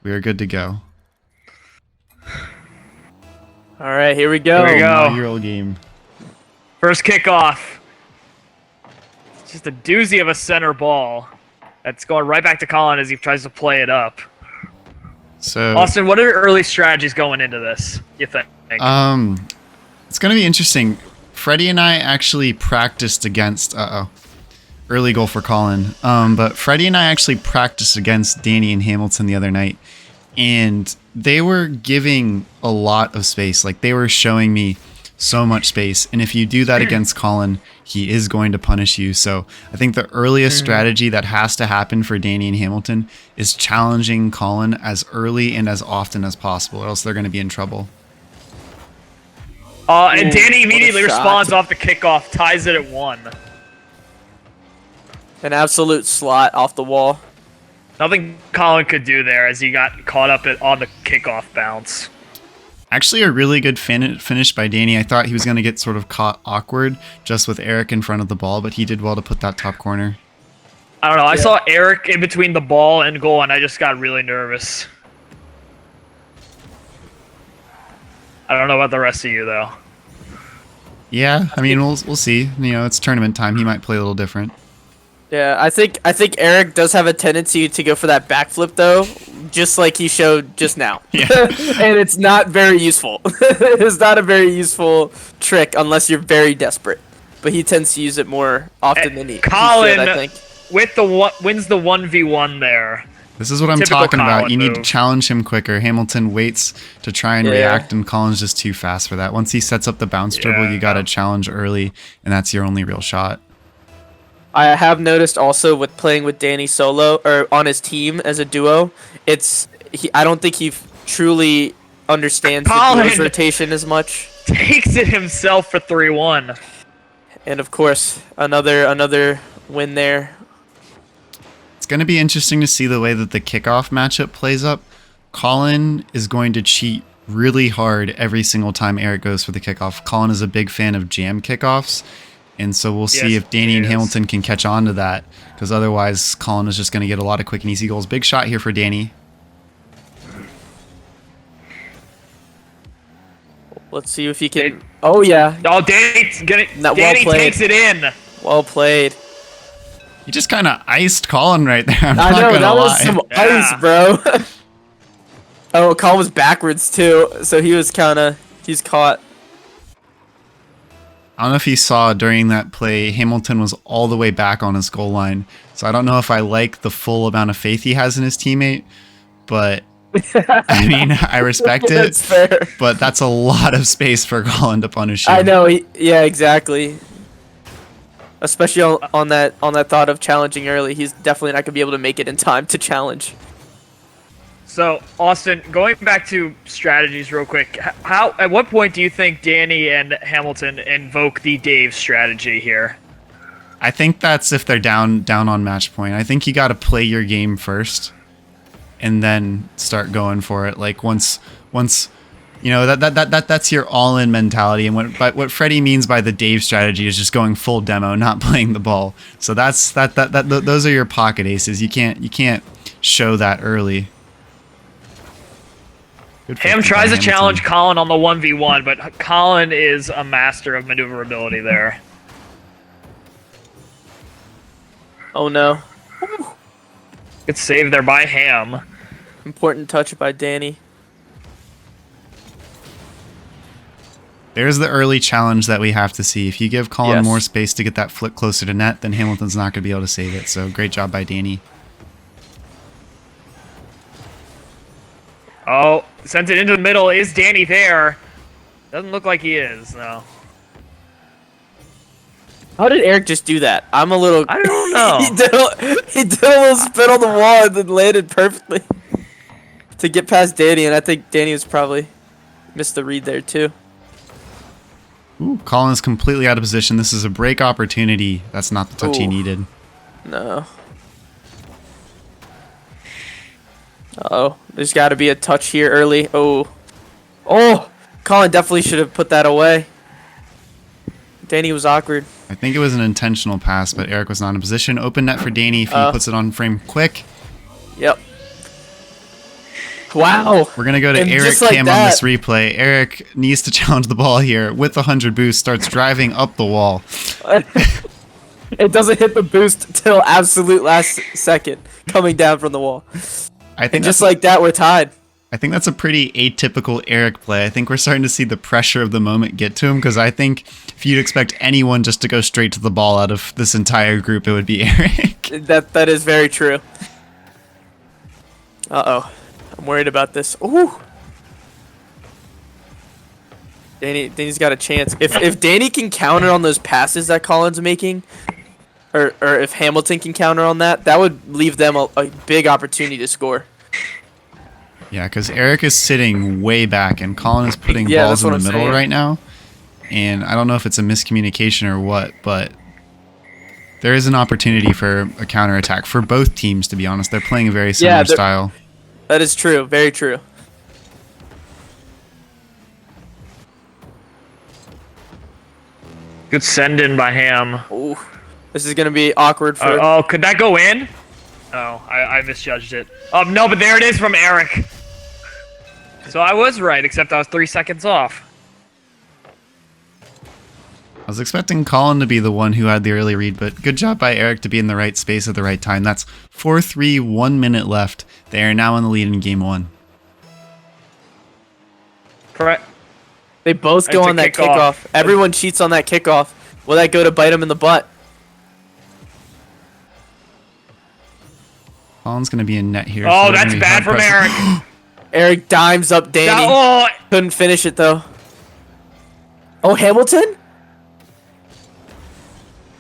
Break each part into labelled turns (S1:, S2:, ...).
S1: We are good to go.
S2: All right, here we go.
S3: Here we go.
S1: Inaugural game.
S3: First kickoff. It's just a doozy of a center ball. That's going right back to Colin as he tries to play it up.
S1: So,
S3: Austin, what are your early strategies going into this, you think?
S1: it's going to be interesting. Freddie and I actually practiced against... Early goal for Colin. But Freddie and I actually practiced against Danny and Hamilton the other night. And they were giving a lot of space. Like, they were showing me so much space. And if you do that against Colin, he is going to punish you. So I think the earliest strategy that has to happen for Danny and Hamilton is challenging Colin as early and as often as possible, or else they're going to be in trouble.
S3: And Danny immediately
S2: what a shot.
S3: responds off the kickoff, ties it at 1.
S2: An absolute slot off the wall.
S3: Nothing Colin could do there as he got caught up on the kickoff bounce.
S1: Actually, a really good finish by Danny. I thought he was going to get sort of caught awkward just with Eric in front of the ball, but he did well to put that top corner.
S3: I don't know. I saw Eric in between the ball and goal, and I just got really nervous. I don't know about the rest of you, though.
S1: Yeah, I mean, we'll see. You know, it's tournament time. He might play a little different.
S2: Yeah, I think Eric does have a tendency to go for that backflip though, just like he showed just now.
S1: Yeah.
S2: And it's not very useful. It's not a very useful trick unless you're very desperate. But he tends to use it more often than he
S3: Colin
S2: should, I think.
S3: with the wins the 1v1 there.
S1: This is what I'm
S3: Typical
S1: talking about.
S3: Colin
S1: You need to
S3: move.
S1: challenge him quicker. Hamilton waits to try and react, and Colin's just too fast for that. Once he sets up the bounce dribble, you got to challenge early, and that's your only real shot.
S2: I have noticed also with playing with Danny solo or on his team as a duo, I don't think he truly understands the
S3: Colin
S2: duo's rotation as much.
S3: takes it himself for 3-1.
S2: And of course, another win there.
S1: It's going to be interesting to see the way that the kickoff matchup plays up. Colin is going to cheat really hard every single time Eric goes for the kickoff. Colin is a big fan of jam kickoffs. And so we'll see if Danny and Hamilton can catch on to that, because otherwise Colin is just going to get a lot of quick and easy goals. Big shot here for Danny.
S2: Let's see if he can. Oh yeah.
S3: Oh, Danny takes it in.
S2: Well played.
S1: He just kind of iced Colin right there. I'm
S2: I
S1: not
S2: know
S1: gonna
S2: that
S1: lie.
S2: was some ice, bro. Oh, Colin was backwards too, so he's caught.
S1: I don't know if you saw during that play, Hamilton was all the way back on his goal line. So I don't know if I like the full amount of faith he has in his teammate, but I mean, I respect it.
S2: That's fair.
S1: But that's a lot of space for Colin to punish you.
S2: I know. Yeah, exactly. Especially on that thought of challenging early, he's definitely not gonna be able to make it in time to challenge.
S3: So, Austin, going back to strategies real quick, at what point do you think Danny and Hamilton invoke the Dave strategy here?
S1: I think that's if they're down on match point. I think you got to play your game first, and then start going for it. Like once you know that's your all-in mentality. And what Freddie means by the Dave strategy is just going full demo, not playing the ball. So those are your pocket aces. You can't show that early.
S3: Ham tries to challenge Colin on the 1v1, but Colin is a master of maneuverability there.
S2: Oh no.
S3: Good save there by Ham.
S2: Important touch by Danny.
S1: There's the early challenge that we have to see. If you give Colin
S2: Yes.
S1: more space to get that flick closer to net, then Hamilton's not going to be able to save it. So great job by Danny.
S3: Oh, sent it into the middle. Is Danny there? Doesn't look like he is, no.
S2: How did Eric just do that? I'm a little.
S3: I don't know.
S2: he did a little spin on the wall and then landed perfectly to get past Danny, and I think Danny was probably missed the read there too.
S1: Ooh, Colin is completely out of position. This is a break opportunity. That's not the touch he
S2: Ooh.
S1: needed.
S2: No. Uh-oh. There's got to be a touch here early. Oh. Oh! Colin definitely should have put that away. Danny was awkward.
S1: I think it was an intentional pass, but Eric was not in position. Open net for Danny if he puts it on frame quick.
S2: Yep. Wow.
S1: We're going to go to
S2: And
S1: Eric
S2: just like
S1: Cam on this
S2: that-
S1: replay. Eric needs to challenge the ball here with 100 boost, starts driving up the wall.
S2: It doesn't hit the boost till absolute last second, coming down from the wall.
S1: I think
S2: And just
S1: that's
S2: like that, we're tied.
S1: I think that's a pretty atypical Eric play. I think we're starting to see the pressure of the moment get to him, because I think if you'd expect anyone just to go straight to the ball out of this entire group, it would be Eric.
S2: That is very true. Uh-oh. I'm worried about this. Ooh. Danny's got a chance. If Danny can counter on those passes that Colin's making, or if Hamilton can counter on that, that would leave them a big opportunity to score.
S1: Yeah, because Eric is sitting way back, and Colin is putting
S2: Yeah,
S1: balls
S2: that's
S1: in
S2: what
S1: the
S2: I'm
S1: middle
S2: saying.
S1: right now. And I don't know if it's a miscommunication or what, but there is an opportunity for a counterattack for both teams, to be honest. They're playing a very similar
S2: they're-
S1: style.
S2: That is true. Very true.
S3: Good send in by Ham.
S2: Ooh. This is going to be awkward for...
S3: Oh, could that go in? Oh, I misjudged it. No, but there it is from Eric. So I was right, except I was 3 seconds off.
S1: I was expecting Colin to be the one who had the early read, but good job by Eric to be in the right space at the right time. That's 4-3, 1 minute left. They are now in the lead in game one.
S3: Correct.
S2: They both go
S3: It's a
S2: on that
S3: kickoff.
S2: kickoff. Everyone cheats on that kickoff. Will that go to bite him in the butt?
S1: Colin's going to be in net here.
S3: Oh,
S1: they're
S3: that's
S1: gonna be
S3: bad from
S1: hard-pressed.
S3: Eric.
S2: Eric dimes up Danny.
S3: Oh,
S2: Couldn't finish it, though. Oh, Hamilton?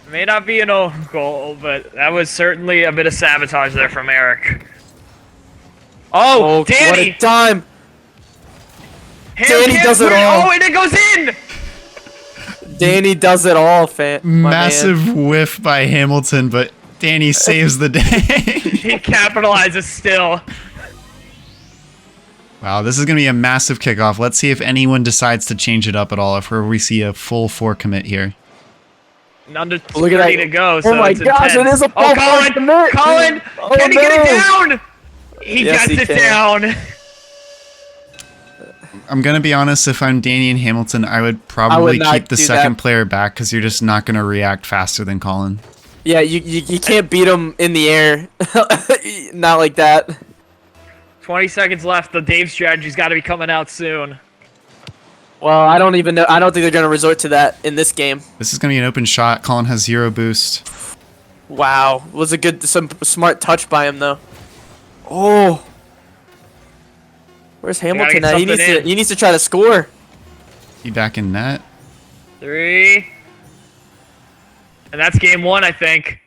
S3: may not be an own goal, but that was certainly a bit of sabotage there from Eric. Oh,
S2: What
S3: Danny!
S2: a dime.
S3: Ham
S2: Danny
S3: can't
S2: does it
S3: put
S2: all.
S3: Oh, and it goes in!
S2: Danny does it all, my man.
S1: Massive whiff by Hamilton, but Danny saves the day.
S3: He capitalizes still.
S1: Wow, this is going to be a massive kickoff. Let's see if anyone decides to change it up at all, if we see a full 4 commit here.
S3: Under
S2: Look at
S3: 30
S2: that.
S3: to go,
S2: Oh
S3: so
S2: my
S3: it's
S2: gosh,
S3: intense.
S2: it is a
S3: Oh,
S2: full
S3: Colin!
S2: fourth commit.
S3: Colin!
S2: Oh,
S3: Can he get it
S2: no.
S3: down? He
S2: Yes,
S3: gets
S2: he
S3: it
S2: can.
S3: down.
S1: I'm going to be honest, if I'm Danny and Hamilton, I would probably
S2: not
S1: keep the
S2: do
S1: second
S2: that.
S1: player back, because you're just not going to react faster than Colin.
S2: Yeah, you can't beat him in the air. Not like that.
S3: 20 seconds left. The Dave strategy's got to be coming out soon.
S2: Well, I don't even know. I don't think they're going to resort to that in this game.
S1: This is going to be an open shot. Colin has 0 boost.
S2: Wow. Was a some smart touch by him, though. Oh. Where's Hamilton
S3: get
S2: at?
S3: something in.
S2: He needs to try to score.
S1: Be back in net.
S3: 3. And that's game 1, I think.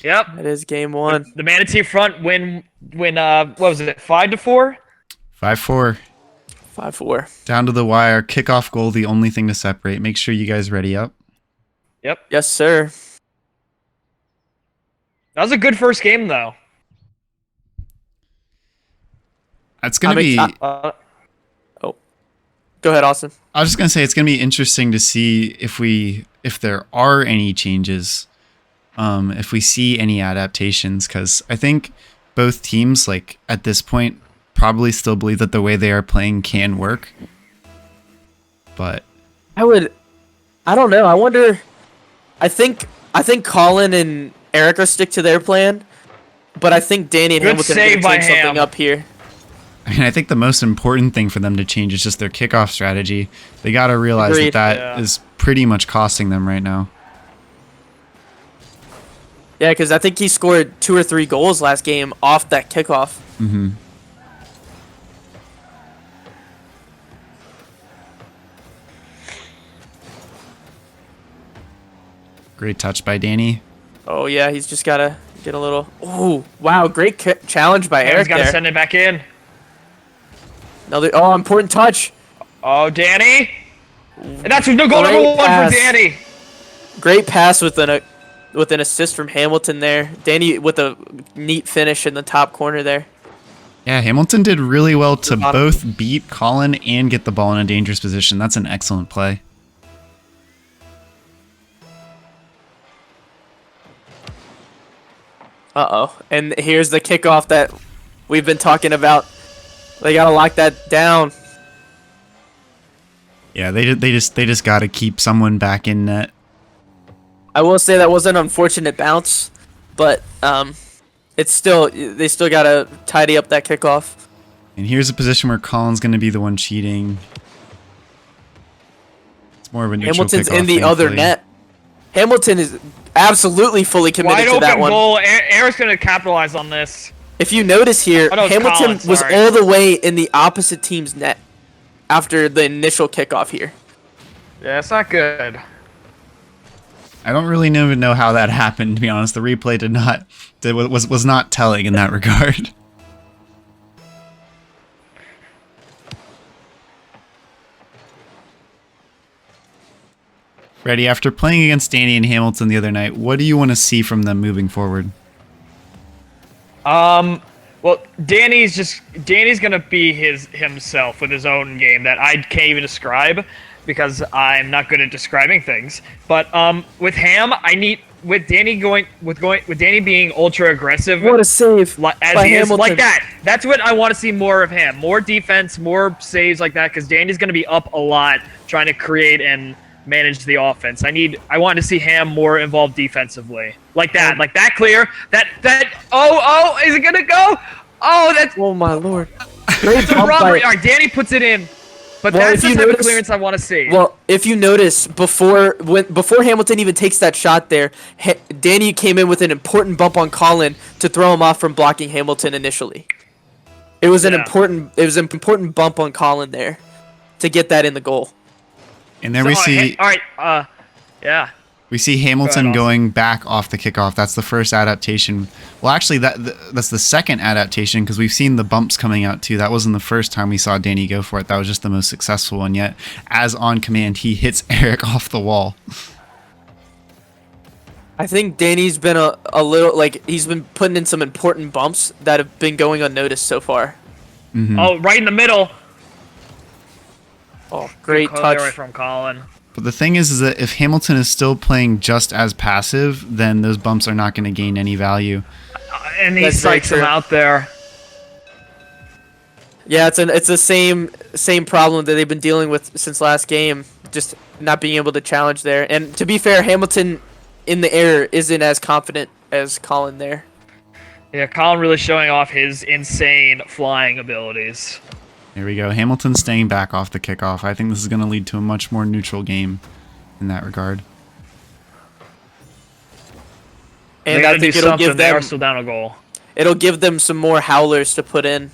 S3: Yep.
S2: That is game one.
S3: The Manatee front win what was it? 5-4?
S1: 5-4.
S2: 5-4.
S1: Down to the wire. Kickoff goal, the only thing to separate. Make sure you guys ready up.
S3: Yep.
S2: Yes, sir.
S3: That was a good first game though.
S1: It's going to be...
S2: Oh. Go ahead, Austin.
S1: I was just going to say, it's going to be interesting to see if there are any changes, if we see any adaptations, because I think both teams, like, at this point, probably still believe that the way they are playing can work. But
S2: I don't know. I wonder. I think Colin and Eric are stick to their plan, but I think Danny and
S3: Good
S2: Hamilton are
S3: save
S2: going to
S3: by
S2: change something
S3: Ham.
S2: up here.
S1: I mean, I think the most important thing for them to change is just their kickoff strategy. They got to realize
S2: Agreed.
S1: that is pretty much costing them right now.
S2: Yeah, because I think he scored 2 or 3 goals last game off that kickoff.
S1: Mm-hmm. Great touch by Danny.
S2: Oh yeah, he's just got to get a little. Oh wow, great challenge by
S3: Ham's
S2: Eric
S3: got to
S2: there.
S3: send it back in.
S2: Another important touch.
S3: Oh, Danny! And that's no goal
S2: Great
S3: number 1
S2: pass.
S3: for Danny.
S2: Great pass with an assist from Hamilton there. Danny with a neat finish in the top corner there.
S1: Yeah, Hamilton did really well to
S2: Bottom.
S1: both beat Colin and get the ball in a dangerous position. That's an excellent play.
S2: Uh-oh. And here's the kickoff that we've been talking about. They gotta lock that down.
S1: Yeah, they just got to keep someone back in net.
S2: I will say that was an unfortunate bounce, but it's still they still gotta tidy up that kickoff.
S1: And here's a position where Colin's going to be the one cheating. It's more of a neutral
S2: Hamilton's
S1: kickoff,
S2: in the other
S1: thankfully.
S2: net. Hamilton is absolutely fully committed
S3: Wide
S2: to that
S3: open
S2: one.
S3: goal. Eric's gonna capitalize on this.
S2: If you notice here,
S3: Oh, no, it's
S2: Hamilton
S3: Collins,
S2: was
S3: sorry.
S2: all the way in the opposite team's net after the initial kickoff here.
S3: Yeah, it's not good.
S1: I don't really even know how that happened, to be honest. The replay was not telling in that regard. Freddie, after playing against Danny and Hamilton the other night, what do you want to see from them moving forward?
S3: Well, Danny's gonna be himself with his own game that I can't even describe because I'm not good at describing things. But with Ham, with Danny being ultra aggressive.
S2: What a save
S3: As
S2: by
S3: he is,
S2: Hamilton.
S3: like that. That's what I want to see more of him. More defense, more saves like that, because Danny's going to be up a lot trying to create and manage the offense. I want to see Ham more involved defensively. Like that clear. Oh, is it going to go? Oh, that's
S2: Oh my lord. Great
S3: a
S2: bump
S3: robbery.
S2: by-
S3: All right, Danny puts it in. But
S2: Well,
S3: that's
S2: if
S3: the
S2: you
S3: type of
S2: notice-
S3: clearance I want to see.
S2: Well, if you notice, before Hamilton even takes that shot there, Danny came in with an important bump on Colin to throw him off from blocking Hamilton initially. It was an important bump on Colin there to get that in the goal.
S1: And then we see
S3: yeah.
S1: we see Hamilton
S3: Austin.
S1: going back off the kickoff. That's the first adaptation. Well, actually, that's the second adaptation because we've seen the bumps coming out too. That wasn't the first time we saw Danny go for it. That was just the most successful one yet. As on command, he hits Eric off the wall.
S2: I think Danny's been a little he's been putting in some important bumps that have been going unnoticed so far.
S3: Oh, right in the middle.
S2: Oh, great
S3: Clear away
S2: touch.
S3: from Colin.
S1: But the thing is that if Hamilton is still playing just as passive, then those bumps are not going to gain any value.
S3: And he
S2: That's very
S3: psychs him
S2: true.
S3: out there.
S2: Yeah, it's the same problem that they've been dealing with since last game, just not being able to challenge there. And to be fair, Hamilton in the air isn't as confident as Colin there.
S3: Yeah, Colin really showing off his insane flying abilities.
S1: There we go. Hamilton staying back off the kickoff. I think this is going to lead to a much more neutral game in that regard.
S3: They
S2: And
S3: gotta
S2: I think
S3: do
S2: it'll
S3: something.
S2: give
S3: They are
S2: them
S3: still down a goal.
S2: it'll give them some more howlers to put in,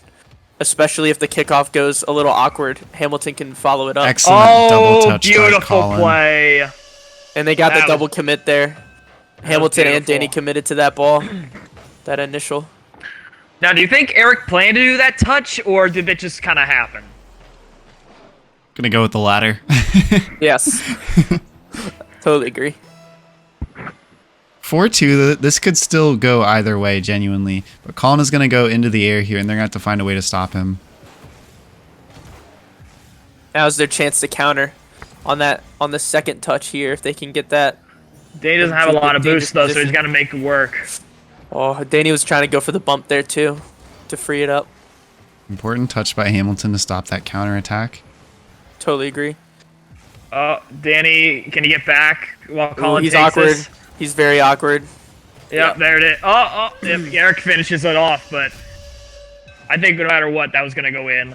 S2: especially if the kickoff goes a little awkward. Hamilton can follow it up.
S1: Excellent double
S3: Oh,
S1: touch by
S3: beautiful
S1: Colin.
S3: play.
S2: And they got
S3: That
S2: the
S3: was-
S2: double commit there. Hamilton and
S3: beautiful.
S2: Danny committed to that ball. That initial.
S3: Now, do you think Eric planned to do that touch, or did it just kind of happen?
S1: Gonna go with the latter.
S2: Yes. Totally agree.
S1: 4-2, this could still go either way, genuinely. But Colin is going to go into the air here, and they're going to have to find a way to stop him.
S2: Now's their chance to counter on the second touch here if they can get that.
S3: Danny doesn't have a lot of
S2: Dangerous
S3: boost, though, so
S2: position.
S3: he's got to make it work.
S2: Oh, Danny was trying to go for the bump there too, to free it up.
S1: Important touch by Hamilton to stop that counterattack.
S2: Totally agree.
S3: Danny, can you get back while
S2: Ooh,
S3: Colin
S2: he's
S3: takes
S2: awkward.
S3: this?
S2: He's very awkward.
S3: Yep, there it is. Yep, Eric finishes it off, but I think no matter what, that was going to go in.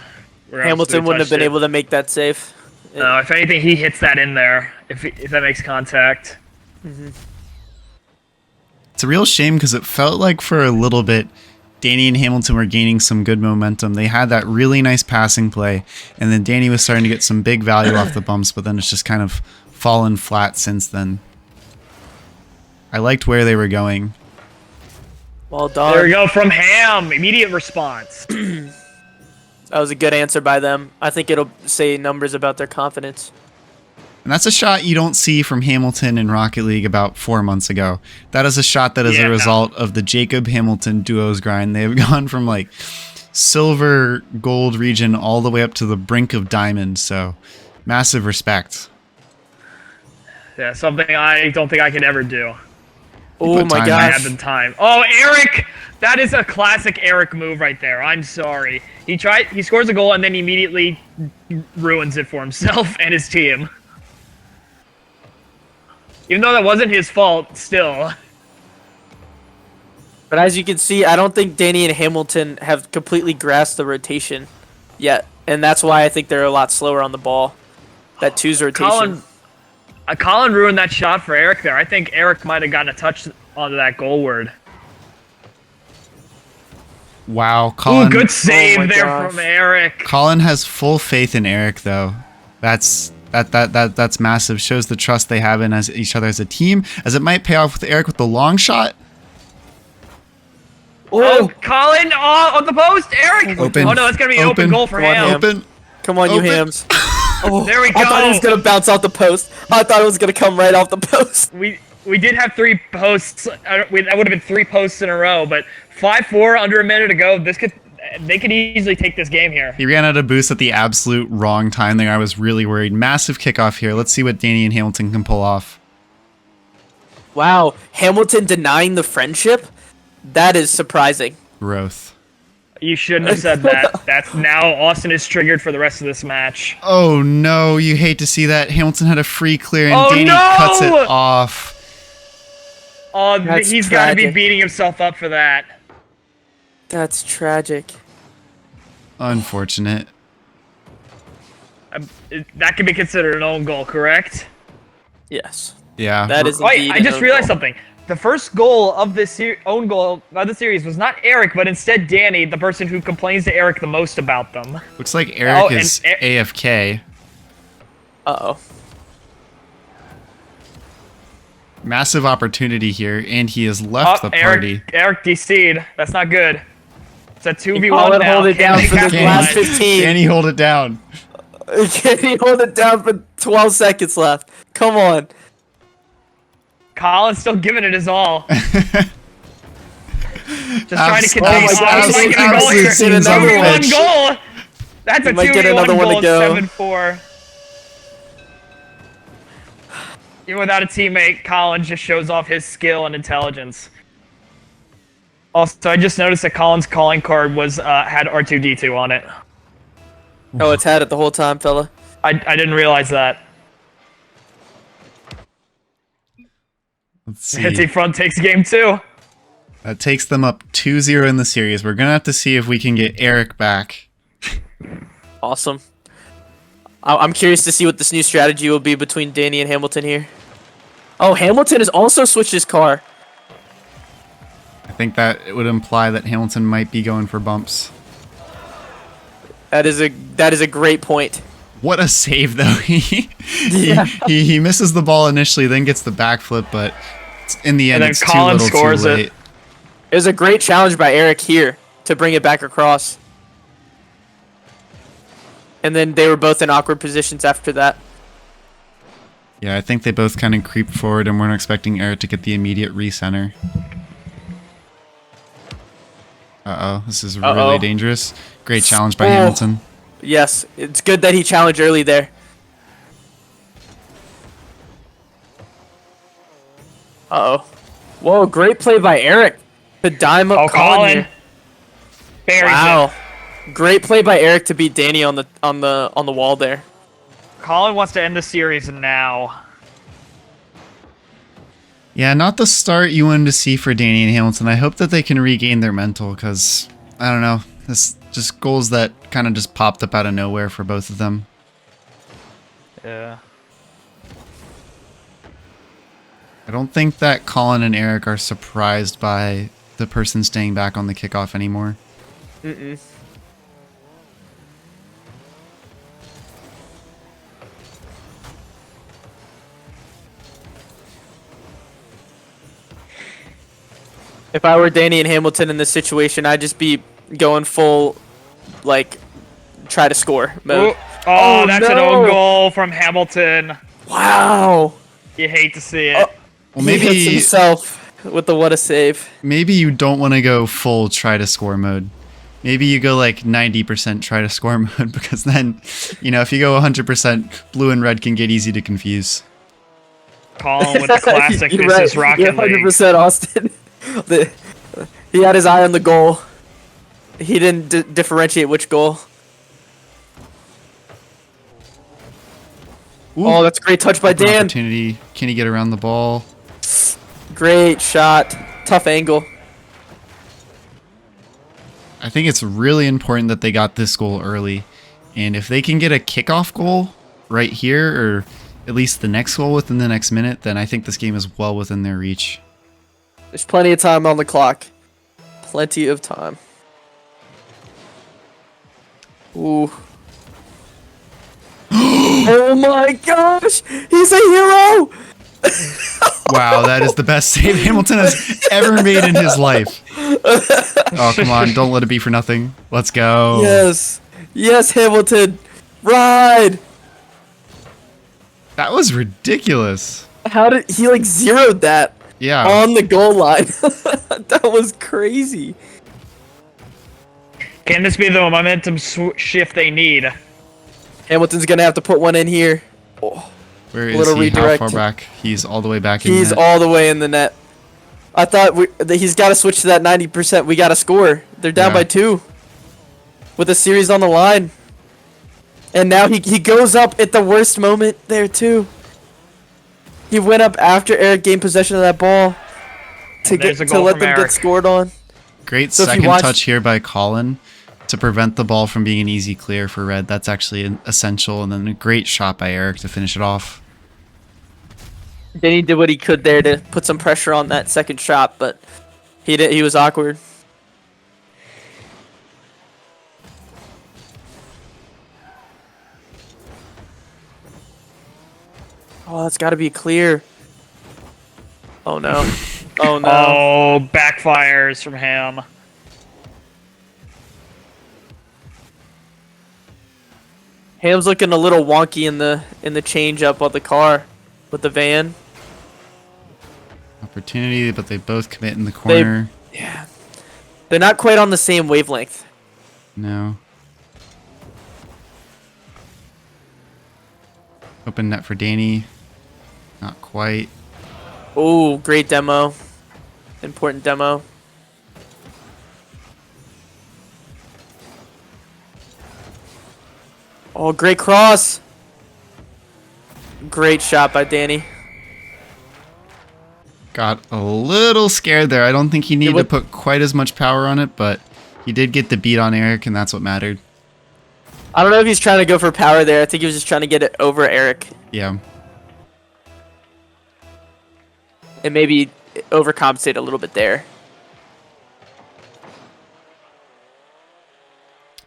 S2: Hamilton wouldn't have been able to make that save.
S3: No, if anything, he hits that in there, if that makes contact.
S1: It's a real shame because it felt like for a little bit, Danny and Hamilton were gaining some good momentum. They had that really nice passing play, and then Danny was starting to get some big value off the bumps, but then it's just kind of fallen flat since then. I liked where they were going.
S2: Well done.
S3: There we go from Ham. Immediate response.
S2: That was a good answer by them. I think it'll say numbers about their confidence.
S1: And that's a shot you don't see from Hamilton in Rocket League about 4 months ago. That is a shot that is
S3: Yeah,
S1: a
S3: no.
S1: result of the Jacob Hamilton duos grind. They have gone from like silver, gold region all the way up to the brink of diamond. So massive respect.
S3: Yeah, something I don't think I could ever do.
S2: Oh
S1: put
S2: my
S1: time in.
S3: I
S2: gosh.
S3: have the time. Oh, Eric! That is a classic Eric move right there. I'm sorry. He scores a goal and then immediately ruins it for himself and his team. Even though that wasn't his fault, still.
S2: But as you can see, I don't think Danny and Hamilton have completely grasped the rotation yet. And that's why I think they're a lot slower on the ball. That two's rotation.
S3: Colin ruined that shot for Eric there. I think Eric might have gotten a touch onto that goal word.
S1: Wow,
S3: Ooh,
S1: Colin.
S3: good save
S2: my
S3: there
S2: gosh.
S3: from Eric.
S1: Colin has full faith in Eric, though. That's massive. Shows the trust they have in each other as a team. As it might pay off with Eric with the long shot.
S3: Oh, Colin! Oh, on the post, Eric!
S1: Open.
S3: Oh no, it's gonna be an open goal for
S2: Come on,
S3: him.
S2: Ham.
S1: Open.
S2: Come on, you
S1: Open.
S2: hams. Oh,
S3: There we
S2: I thought it was
S3: go.
S2: gonna bounce off the post. I thought it was gonna come right off the post.
S3: We did have 3 posts. That would have been 3 posts in a row, but 5-4 under a minute to go. They could easily take this game here.
S1: He ran out of boost at the absolute wrong time there. I was really worried. Massive kickoff here. Let's see what Danny and Hamilton can pull off.
S2: Wow, Hamilton denying the friendship? That is surprising.
S1: Growth.
S3: You shouldn't have said that. That's now Austin is triggered for the rest of this match.
S1: Oh no, you hate to see that. Hamilton had a free clear and
S3: Oh,
S1: Danny
S3: no!
S1: cuts it off.
S3: Oh,
S2: That's
S3: he's got to be
S2: tragic.
S3: beating himself up for that.
S2: That's tragic.
S1: Unfortunate.
S3: That can be considered an own goal, correct?
S2: Yes.
S1: Yeah.
S2: That is
S3: Wait,
S2: indeed
S3: I
S2: an
S3: just
S2: own
S3: realized
S2: goal.
S3: something. The first goal of this own goal of the series was not Eric, but instead Danny, the person who complains to Eric the most about them.
S1: Looks like Eric
S3: Oh, and
S1: is AFK.
S2: Uh-oh.
S1: Massive opportunity here, and he has left the party.
S3: Eric DC'd. That's not good. It's a 2v1
S2: Colin
S3: now.
S2: hold it
S3: Can't
S2: down
S3: make
S2: for this
S3: that
S2: last
S3: line.
S2: 15.
S1: Can he hold it down?
S2: Can he hold it down for 12 seconds left? Come on.
S3: Colin's still giving it his all. Just trying to
S1: Abs-
S3: contain
S2: oh my God,
S3: Austin.
S2: absolute-
S3: Might get a goal here.
S2: absolute scenes of
S3: 2v1
S1: pitch.
S3: goal. That's a
S2: He might get
S3: 2v1
S2: another one to
S3: goal.
S2: go.
S3: 7-4. Even without a teammate, Colin just shows off his skill and intelligence. Also, I just noticed that Colin's calling card was had R2D2 on it.
S2: Oh, it's had it the whole time, fella.
S3: I didn't realize that.
S1: Let's
S3: Manatee
S1: see.
S3: front takes game 2.
S1: That takes them up 2-0 in the series. We're going to have to see if we can get Eric back.
S2: Awesome. I'm curious to see what this new strategy will be between Danny and Hamilton here. Oh, Hamilton has also switched his car.
S1: I think that it would imply that Hamilton might be going for bumps.
S2: That is a great point.
S1: What a save, though.
S2: Yeah.
S1: he misses the ball initially, then gets the backflip, but in the end,
S3: And then
S1: it's
S3: Colin
S1: too little
S3: scores
S1: too
S3: it.
S1: late.
S2: It was a great challenge by Eric here to bring it back across. And then they were both in awkward positions after that.
S1: Yeah, I think they both kind of creep forward and weren't expecting Eric to get the immediate recenter. Uh-oh, this is really
S2: Uh-oh.
S1: dangerous. Great challenge by
S2: Oh.
S1: Hamilton.
S2: Yes, it's good that he challenged early there. Uh-oh. Whoa, great play by Eric to dime up
S3: Oh,
S2: Colin
S3: Colin
S2: here.
S3: buries
S2: Wow. Great play by Eric to beat Danny on the wall there.
S3: it. Colin wants to end the series now.
S1: Yeah, not the start you wanted to see for Danny and Hamilton. I hope that they can regain their mental because, I don't know, this just goals that kind of just popped up out of nowhere for both of them.
S3: Yeah.
S1: I don't think that Colin and Eric are surprised by the person staying back on the kickoff anymore.
S2: Mm-mm. If I were Danny and Hamilton in this situation, I'd just be going full, like, try to score mode.
S3: Ooh. Oh, that's an
S2: no.
S3: own goal from Hamilton.
S2: Wow.
S3: You hate to see it.
S2: Oh.
S1: Well,
S2: He hits
S1: maybe
S2: himself with the what a save.
S1: maybe you don't want to go full try to score mode. Maybe you go like 90% try to score mode because then, you know, if you go 100%, blue and red can get easy to confuse.
S3: Colin with the classic
S2: You're
S3: "This
S2: right.
S3: is Rocket
S2: You're
S3: League."
S2: 100% Austin. He had his eye on the goal. He didn't differentiate which goal.
S1: Ooh,
S2: Oh, that's a great touch by
S1: open
S2: Dan.
S1: opportunity. Can he get around the ball?
S2: Great shot. Tough angle.
S1: I think it's really important that they got this goal early. And if they can get a kickoff goal right here, or at least the next goal within the next minute, then I think this game is well within their reach.
S2: There's plenty of time on the clock. Plenty of time. Ooh. Oh my gosh! He's a hero!
S1: Wow, that is the best save Hamilton has ever made in his life. Oh, come on. Don't let it be for nothing. Let's go.
S2: Yes. Yes, Hamilton. Ride!
S1: That was ridiculous.
S2: How did he like zeroed that
S1: Yeah.
S2: on the goal line? That was crazy.
S3: Can this be the momentum shift they need?
S2: Hamilton's gonna have to put one in here. Oh,
S1: Where is
S2: little
S1: he?
S2: redirect.
S1: How far back? He's all the way back in
S2: he's
S1: net.
S2: all the way in the net. I thought that he's got to switch to that 90%. We got to score. They're down
S1: Yeah.
S2: by 2 with a series on the line. And now he goes up at the worst moment there too. He went up after Eric gained possession of that ball to
S3: There's a
S2: get to
S3: goal
S2: let
S3: from
S2: them
S3: Eric.
S2: get scored on.
S1: Great
S2: So if you
S1: second
S2: watch-
S1: touch here by Colin to prevent the ball from being an easy clear for Red. That's actually essential. And then a great shot by Eric to finish it off.
S2: Then he did what he could there to put some pressure on that second shot, but he was awkward. Oh, that's got to be clear. Oh no. Oh no.
S3: Oh, backfires from Ham.
S2: Ham's looking a little wonky in the change up of the car with the van.
S1: Opportunity, but they both commit in the corner.
S2: Yeah. They're not quite on the same wavelength.
S1: No. Open net for Danny. Not quite.
S2: Oh, great demo. Important demo. Oh, great cross. Great shot by Danny.
S1: Got a little scared there. I don't think he needed to
S2: would-
S1: put quite as much power on it, but he did get the beat on Eric, and that's what mattered.
S2: I don't know if he's trying to go for power there. I think he was just trying to get it over Eric
S1: Yeah.
S2: and maybe overcompensate a little bit there.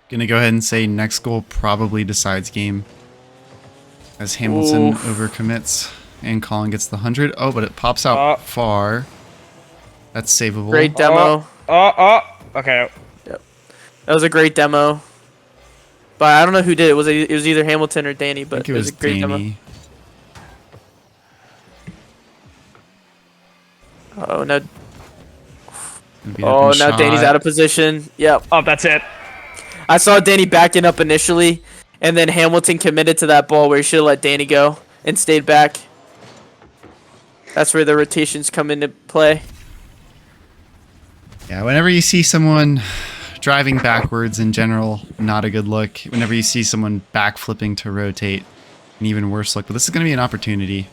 S1: Gonna go ahead and say next goal probably decides game. As Hamilton
S2: Oof.
S1: overcommits and Colin gets the 100. Oh, but it pops out far. That's savable.
S2: Great demo.
S3: Okay.
S2: That was a great demo. But I don't know who did it. It was either Hamilton or Danny,
S1: I
S2: but
S1: think it was
S2: a great demo.
S1: Danny.
S2: Oh no.
S1: Maybe
S2: Oh,
S1: open
S2: now Danny's
S1: shot.
S2: out of position. Yep.
S3: Oh, that's it.
S2: I saw Danny backing up initially, and then Hamilton committed to that ball where he should have let Danny go and stayed back. That's where the rotations come into play.
S1: Yeah, whenever you see someone driving backwards in general, not a good look. Whenever you see someone backflipping to rotate, an even worse look. But this is going to be an opportunity.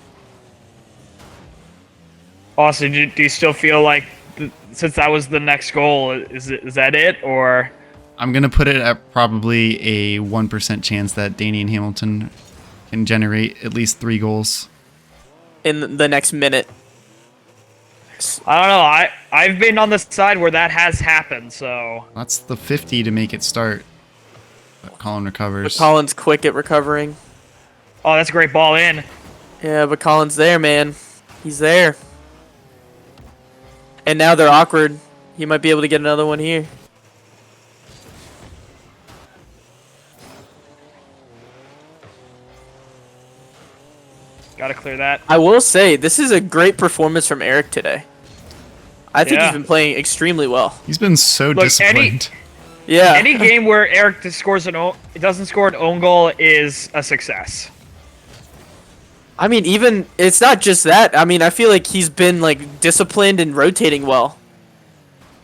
S3: Also, do you still feel like, since that was the next goal, is that it, or?
S1: I'm going to put it at probably a 1% chance that Danny and Hamilton can generate at least 3 goals.
S2: In the next minute.
S3: I don't know. I've been on the side where that has happened, so.
S1: That's the 50 to make it start. But Colin
S2: But
S1: recovers.
S2: Colin's quick at recovering.
S3: Oh, that's a great ball in.
S2: Yeah, but Colin's there, man. He's there. And now they're awkward. He might be able to get another one here.
S3: Gotta clear that.
S2: I will say, this is a great performance from Eric today. I think
S3: Yeah.
S2: he's been playing extremely well.
S1: He's been so
S3: Look,
S1: disciplined.
S2: Yeah.
S3: Any game where Eric doesn't score an own goal is a success.
S2: I mean, even it's not just that. I mean, I feel like he's been like disciplined and rotating well.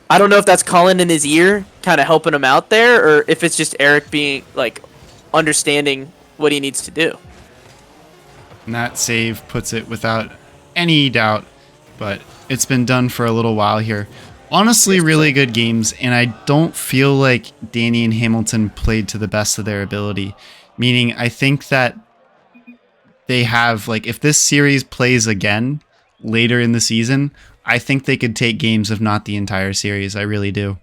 S2: I don't know if that's Colin in his ear, kind of helping him out there, or if it's just Eric being like understanding what he needs to do.
S1: And that save puts it without any doubt, but it's been done for a little while here. Honestly, really good games, and I don't feel like Danny and Hamilton played to the best of their ability. Meaning, I think that they have, like, if this series plays again later in the season, I think they could take games, if not the entire series. I really do.